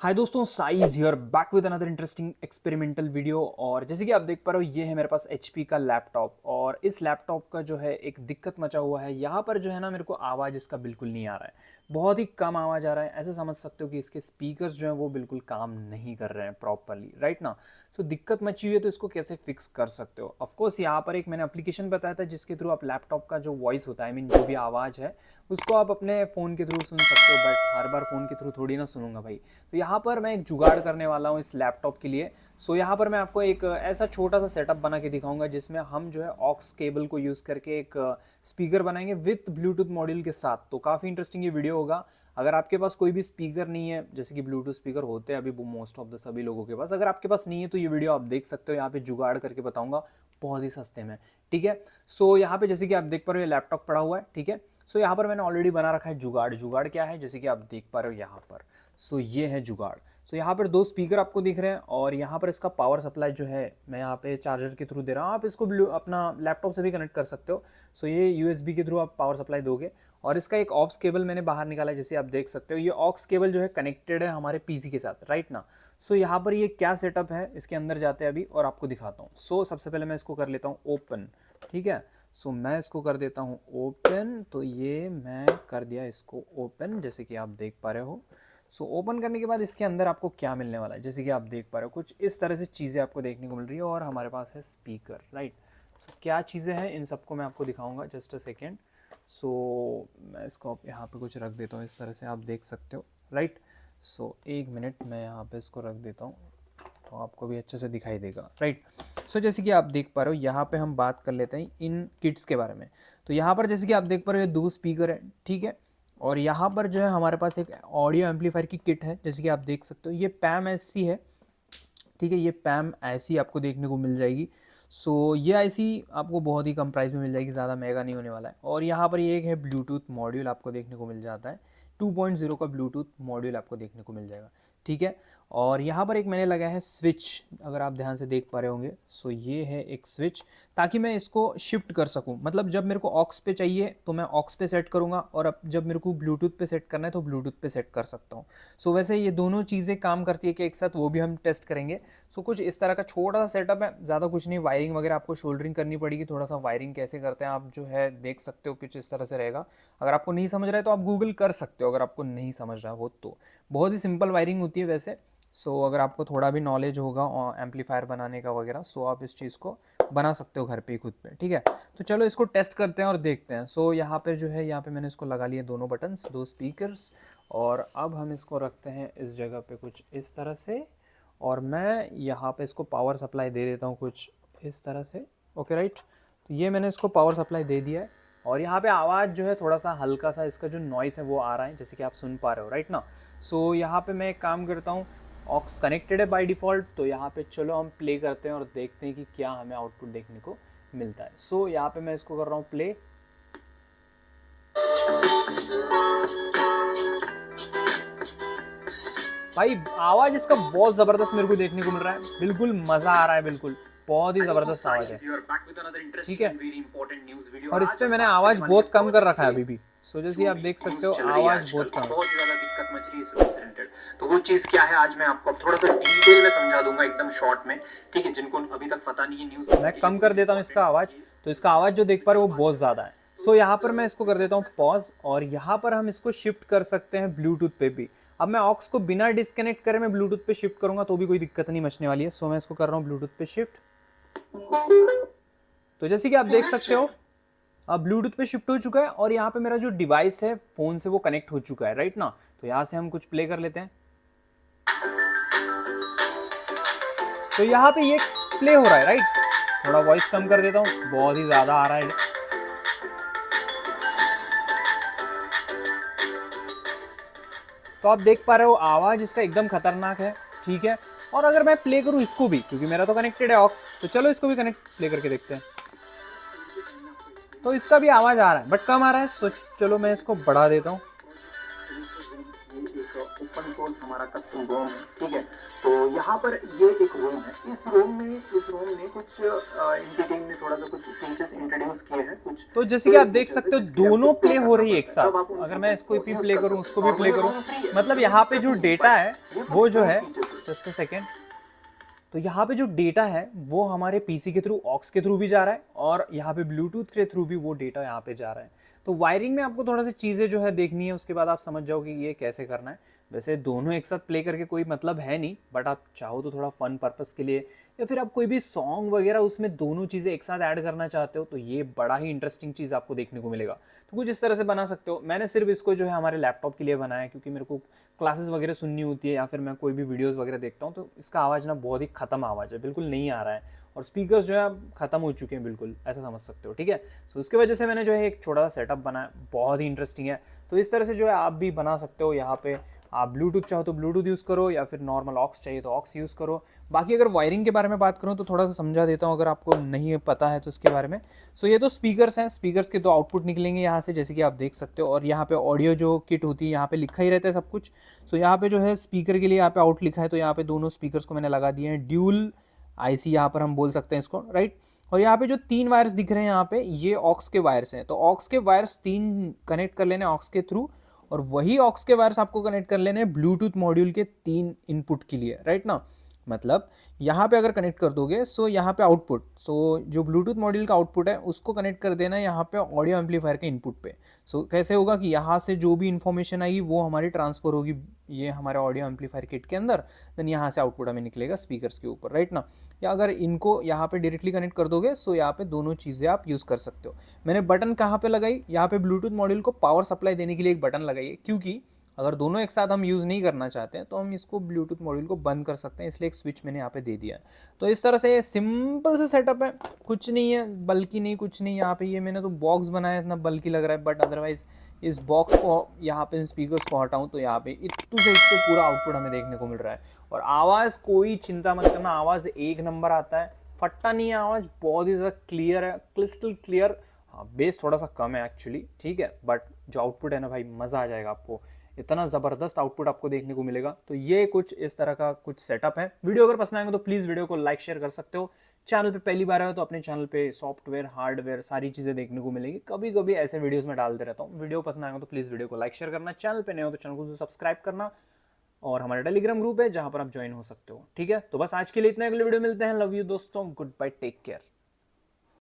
हाय दोस्तों, size hear back with another interesting experimental video. और जैसे कि आप देख पा रहे हो, ये है मेरे पास HP का लैपटॉप। और इस लैपटॉप का जो है एक दिक्कत मचा हुआ है। यहाँ पर जो है ना, मेरे को आवाज़ इसका बिल्कुल नहीं आ रहा है, बहुत ही कम आवाज़ आ रहा है। ऐसे समझ सकते हो कि इसके स्पीकर्स जो हैं वो बिल्कुल काम नहीं कर रहे हैं प्रॉपरली, राइट ना। सो दिक्कत मची हुई है, तो इसको कैसे फिक्स कर सकते हो। ऑफकोर्स यहाँ पर एक मैंने एप्लीकेशन बताया था जिसके थ्रू आप लैपटॉप का जो वॉइस होता है, आई मीन जो भी आवाज़ है, उसको आप अपने फ़ोन के थ्रू सुन सकते हो। बट हर बार फ़ोन के थ्रू थोड़ी ना सुनूंगा भाई। तो यहाँ पर मैं एक जुगाड़ करने वाला हूँ इस लैपटॉप के लिए। सो यहाँ पर मैं आपको एक ऐसा छोटा सा सेटअप बना के दिखाऊंगा जिसमें हम जो है ऑक्स केबल को यूज़ करके एक स्पीकर बनाएंगे विथ ब्लूटूथ मॉड्यूल के साथ। तो काफ़ी इंटरेस्टिंग ये वीडियो होगा। अगर आपके पास कोई भी स्पीकर नहीं है, जैसे कि ब्लूटूथ स्पीकर होते हैं अभी मोस्ट ऑफ द सभी लोगों के पास, अगर आपके पास नहीं है तो ये वीडियो आप देख सकते हो। यहाँ पे जुगाड़ करके बताऊंगा बहुत ही सस्ते में, ठीक है। सो यहाँ पे जैसे कि आप देख पा रहे हो, ये लैपटॉप पड़ा हुआ है, ठीक है। सो यहाँ पर मैंने ऑलरेडी बना रखा है जुगाड़। जुगाड़ क्या है, जैसे कि आप देख पा रहे हो यहाँ पर। सो ये है जुगाड़। सो यहाँ पर दो स्पीकर आपको दिख रहे हैं और यहाँ पर इसका पावर सप्लाई जो है मैं यहाँ पे चार्जर के थ्रू दे रहा हूँ। आप इसको अपना लैपटॉप से भी कनेक्ट कर सकते हो। सो ये USB के थ्रू आप पावर सप्लाई दोगे। और इसका एक ऑक्स केबल मैंने बाहर निकाला है, जैसे आप देख सकते हो। ये ऑक्स केबल जो है कनेक्टेड है हमारे PC के साथ, राइट ना। सो यहाँ पर ये क्या सेटअप है, इसके अंदर जाते हैं अभी और आपको दिखाता हूँ। सो सबसे पहले मैं इसको कर लेता हूँ ओपन, ठीक है। सो मैं इसको कर देता हूँ ओपन। तो ये मैं कर दिया इसको ओपन, जैसे कि आप देख पा रहे हो। सो ओपन करने के बाद इसके अंदर आपको क्या मिलने वाला है, जैसे कि आप देख पा रहे हो, कुछ इस तरह से चीज़ें आपको देखने को मिल रही है। और हमारे पास है स्पीकर, राइट। सो क्या चीज़ें हैं, इन सबको मैं आपको दिखाऊंगा, जस्ट अ सेकेंड। सो मैं इसको यहाँ पे कुछ रख देता हूँ इस तरह से, आप देख सकते हो, राइट। सो एक मिनट, मैं यहाँ पे इसको रख देता हूँ तो आपको भी अच्छे से दिखाई देगा, राइट। सो जैसे कि आप देख पा रहे हो, यहाँ पे हम बात कर लेते हैं इन किट्स के बारे में। तो यहाँ पर जैसे कि आप देख पा रहे हो, ये दो स्पीकर है, ठीक है। और यहाँ पर जो है हमारे पास एक ऑडियो एम्पलीफायर की किट है, जैसे कि आप देख सकते हो। ये पैम ऐसी है, ठीक है। ये पैम ऐसी आपको देखने को मिल जाएगी। सो ये ऐसी आपको बहुत ही कम प्राइस में मिल जाएगी, ज़्यादा महंगा नहीं होने वाला है। और यहाँ पर ये एक है ब्लूटूथ मॉड्यूल आपको देखने को मिल जाता है। 2.0 का ब्लूटूथ मॉड्यूल आपको देखने को मिल जाएगा, ठीक है। और यहाँ पर एक मैंने लगा है स्विच, अगर आप ध्यान से देख पा रहे होंगे। सो ये है एक स्विच, ताकि मैं इसको शिफ्ट कर सकूं। मतलब जब मेरे को ऑक्स पे चाहिए तो मैं ऑक्स पे सेट करूंगा, और अब जब मेरे को ब्लूटूथ पे सेट करना है तो ब्लूटूथ पे सेट कर सकता हूँ। सो वैसे ये दोनों चीज़ें काम करती है कि एक साथ, वो भी हम टेस्ट करेंगे। सो कुछ इस तरह का छोटा सा सेटअप है, ज़्यादा कुछ नहीं। वायरिंग वगैरह आपको शोल्डरिंग करनी पड़ेगी। थोड़ा सा वायरिंग कैसे करते हैं आप जो है देख सकते हो, कुछ इस तरह से रहेगा। अगर आपको नहीं समझ रहा है तो आप गूगल कर सकते हो, अगर आपको नहीं समझ रहा हो तो। बहुत ही सिंपल वायरिंग होती है वैसे। सो अगर आपको थोड़ा भी नॉलेज होगा एम्पलीफायर बनाने का वगैरह, सो आप इस चीज़ को बना सकते हो घर पे ही खुद पे, ठीक है। तो चलो इसको टेस्ट करते हैं और देखते हैं। सो यहाँ पे जो है, यहाँ पे मैंने इसको लगा लिए दोनों बटन्स, दो स्पीकर्स। और अब हम इसको रखते हैं इस जगह पे कुछ इस तरह से। और मैं यहाँ पे इसको पावर सप्लाई दे देता हूँ कुछ इस तरह से, ओके राइट। तो ये मैंने इसको पावर सप्लाई दे दिया है। और यहाँ पे आवाज़ जो है थोड़ा सा हल्का सा इसका जो नॉइस है वो आ रहा है, जैसे कि आप सुन पा रहे हो, राइट ना। सो यहाँ पे मैं एक काम करता हूँ, ऑक्स कनेक्टेड है बाय डिफ़ॉल्ट। तो यहाँ पे चलो हम प्ले करते हैं और देखते हैं कि क्या हमें आउटपुट देखने को मिलता है। सो यहाँ पे मैं इसको कर रहा हूँ प्ले। भाई आवाज इसका बहुत जबरदस्त मेरे को देखने को मिल रहा है, बिल्कुल मजा आ रहा है, बिल्कुल बहुत ही जबरदस्त आवाज है, ठीक है। और इस पे मैंने आवाज बहुत कम कर रखा है अभी भी। सो जैसे आप देख सकते हो, आवाज बहुत कम है। बहुत ज्यादा दिक्कत मच रही है इस रूम से रिलेटेड। तो वो चीज क्या है, आज मैं आपको थोड़ा सा डिटेल में समझा दूंगा, एकदम शॉर्ट में, ठीक है। जिनको अभी तक पता नहीं है न्यूज, मैं कम कर देता हूँ इसका आवाज, तो इसका आवाज जो देख पा रहे हो वो बहुत ज्यादा है। सो यहाँ पर मैं इसको कर देता हूँ पॉज। और यहाँ पर हम इसको शिफ्ट कर सकते हैं ब्लूटूथ पे भी। अब मैं ऑक्स को बिना डिस्कनेक्ट करे मैं ब्लूटूथ पे शिफ्ट करूंगा तो भी कोई दिक्कत नहीं मचने वाली है। सो मैं इसको कर रहा हूँ ब्लूटूथ पे शिफ्ट। तो जैसे कि आप देख सकते हो, अब ब्लूटूथ पे शिफ्ट हो चुका है। और यहाँ पे मेरा जो डिवाइस है फोन से वो कनेक्ट हो चुका है, राइट ना। तो यहाँ से हम कुछ प्ले कर लेते हैं। तो यहाँ पे ये प्ले हो रहा है, राइट। थोड़ा वॉइस कम कर देता हूँ, बहुत ही ज्यादा आ रहा है। तो आप देख पा रहे हो आवाज इसका एकदम खतरनाक है, ठीक है। और अगर मैं प्ले करूँ इसको भी, क्योंकि मेरा तो कनेक्टेड है ऑक्स, तो चलो इसको भी कनेक्ट प्ले करके देखते हैं। तो इसका भी आवाज आ रहा है बट कम आ रहा है। सो चलो मैं इसको बढ़ा देता हूँ। ओपन सोर्स हमारा कस्टम रोम है, ठीक है। तो यहाँ पर ये एक रोम है, इस रोम में कुछ एंटिटी ने थोड़ा सा कुछ फीचर्स इंट्रोड्यूस किए हैं, कुछ तो जैसे कि आप देख सकते हो दोनों प्ले हो रही है एक साथ। अगर मैं इसको भी प्ले करूं उसको भी प्ले करूं, मतलब यहाँ पे जो डेटा है वो जो है, जस्ट अ सेकेंड, तो यहाँ पे जो डेटा है वो हमारे पीसी के थ्रू ऑक्स के थ्रू भी जा रहा है और यहाँ पे ब्लूटूथ के थ्रू भी वो डेटा यहाँ पे जा रहा है। तो वायरिंग में आपको थोड़ा सी चीज़ें जो है देखनी है, उसके बाद आप समझ जाओ कि ये कैसे करना है। वैसे दोनों एक साथ प्ले करके कोई मतलब है नहीं, बट आप चाहो तो थोड़ा फन पर्पस के लिए या फिर आप कोई भी सॉन्ग वगैरह उसमें दोनों चीज़ें एक साथ ऐड करना चाहते हो तो ये बड़ा ही इंटरेस्टिंग चीज़ आपको देखने को मिलेगा। तो कुछ इस तरह से बना सकते हो। मैंने सिर्फ इसको जो है हमारे लैपटॉप के लिए बनाया है, क्योंकि मेरे को क्लासेस वगैरह सुननी होती है या फिर मैं कोई भी वीडियोस वगैरह देखता हूँ तो इसका आवाज़ ना बहुत ही ख़त्म आवाज़ है, बिल्कुल नहीं आ रहा है और स्पीकर्स जो है ख़त्म हो चुके हैं बिल्कुल, ऐसा समझ सकते हो, ठीक है। सो उसकी वजह से मैंने जो है एक छोटा सा सेटअप बनाया, बहुत ही इंटरेस्टिंग है। तो इस तरह से जो है आप भी बना सकते हो। यहाँ पे आप ब्लूटूथ चाहो तो ब्लूटूथ यूज़ करो या फिर नॉर्मल ऑक्स चाहिए तो ऑक्स यूज़ करो। बाकी अगर वायरिंग के बारे में बात करूँ तो थोड़ा सा समझा देता हूँ अगर आपको नहीं पता है तो इसके बारे में। सो ये तो स्पीकर्स हैं, स्पीकर्स के दो आउटपुट निकलेंगे यहाँ से, जैसे कि आप देख सकते हो। और यहाँ पे ऑडियो जो किट होती है यहाँ पे लिखा ही रहता है सब कुछ। सो यहाँ पे जो है स्पीकर के लिए यहाँ पे आउट लिखा है, तो यहाँ पे दोनों स्पीकर्स को मैंने लगा दिए हैं। ड्यूल आईसी यहाँ पर हम बोल सकते हैं इसको, राइट। और यहाँ पे जो 3 वायर्स दिख रहे हैं यहाँ पे, ये ऑक्स के वायर्स हैं। तो ऑक्स के वायर्स 3 कनेक्ट कर लेने ऑक्स के थ्रू, और वही ऑक्स के वायर्स आपको कनेक्ट कर लेने ब्लूटूथ मॉड्यूल के 3 इनपुट के लिए, राइट ना। मतलब यहाँ पे अगर कनेक्ट कर दोगे सो यहाँ पे आउटपुट, सो जो ब्लूटूथ मॉड्यूल का आउटपुट है उसको कनेक्ट कर देना यहाँ पे ऑडियो एम्पलीफायर के इनपुट पे। सो कैसे होगा कि यहाँ से जो भी इन्फॉर्मेशन आएगी वो हमारी ट्रांसफर होगी ये हमारे ऑडियो एम्पलीफायर किट के अंदर, देन यहाँ से आउटपुट हमें निकलेगा स्पीकर्स के ऊपर, राइट ना। या अगर इनको यहाँ पे डायरेक्टली कनेक्ट कर दोगे सो यहाँ पे दोनों चीज़ें आप यूज़ कर सकते हो। मैंने बटन कहाँ पे लगाई, यहाँ पे ब्लूटूथ मॉड्यूल को पावर सप्लाई देने के लिए एक बटन लगाई है, क्योंकि अगर दोनों एक साथ हम यूज़ नहीं करना चाहते हैं तो हम इसको ब्लूटूथ मॉड्यूल को बंद कर सकते हैं, इसलिए एक स्विच मैंने यहाँ पे दे दिया है। तो इस तरह से सिंपल से सेटअप है, कुछ नहीं है, बल्कि नहीं, कुछ नहीं। यहाँ पे ये मैंने तो बॉक्स बनाया, इतना बल्कि लग रहा है, बट अदरवाइज इस बॉक्स को यहाँ पे स्पीकर्स को हटाऊँ तो यहाँ पे इतू से इससे पूरा आउटपुट हमें देखने को मिल रहा है। और आवाज़ कोई चिंता मत करना, आवाज़ एक नंबर आता है, फटता नहीं है आवाज़, बहुत ही ज़्यादा क्लियर है, क्रिस्टल क्लियर। हाँ, बेस थोड़ा सा कम है एक्चुअली, ठीक है, बट जो आउटपुट है ना भाई, मज़ा आ जाएगा आपको, इतना ज़बरदस्त आउटपुट आपको देखने को मिलेगा। तो ये कुछ इस तरह का कुछ सेटअप है। वीडियो अगर पसंद आएगा तो प्लीज़ वीडियो को लाइक शेयर कर सकते हो। चैनल पे पहली बार आए हो तो अपने चैनल पे सॉफ्टवेयर हार्डवेयर सारी चीज़ें देखने को मिलेगी, कभी कभी ऐसे वीडियोस में डालते रहता हूँ। वीडियो पसंद आएगा तो प्लीज़ वीडियो को लाइक शेयर करना, चैनल पे नए हो तो चैनल को सब्सक्राइब करना, और हमारा टेलीग्राम ग्रुप है जहाँ पर आप ज्वाइन हो सकते हो, ठीक है। तो बस आज के लिए इतना, अगले वीडियो मिलते हैं। लव यू दोस्तों, गुड बाय, टेक केयर।